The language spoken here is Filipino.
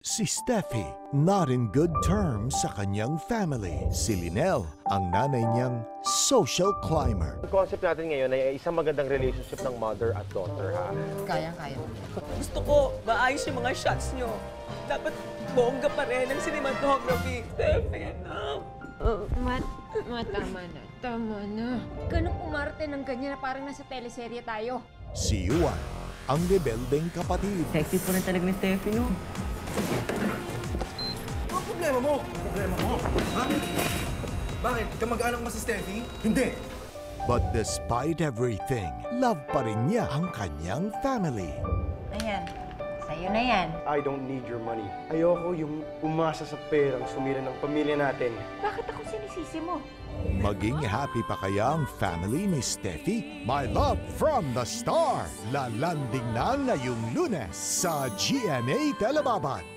Si Steffi, not in good terms sa kanyang family. Si Linel, ang nanay niyang social climber. Ang concept natin ngayon ay isang magandang relationship ng mother at daughter, ha? Kaya-kaya. Gusto ko maayos yung mga shots nyo. Dapat bongga pa rin ang cinematography. Steffi, anak. Tama na. Tama na. Ganong umarte ng ganyan na parang nasa teleserye tayo. Si Yuan, ang rebeldeng kapatid. Sexy po rin talaga ni Steffi, no? Ano problema mo? Problema mo? Ha? Bakit? Kamag-anak mo si Steffi? Hindi! But despite everything, love pa rin niya ang kanyang family. Ayan, sa'yo na yan. I don't need your money. Ayoko yung umasa sa perang sumira ng pamilya natin. Bakit ako sinisisi mo? Maging happy pa kaya ang family ni Steffi? My Love from the Star! Lalanding na ngayong Lunes sa GMA Telebabad.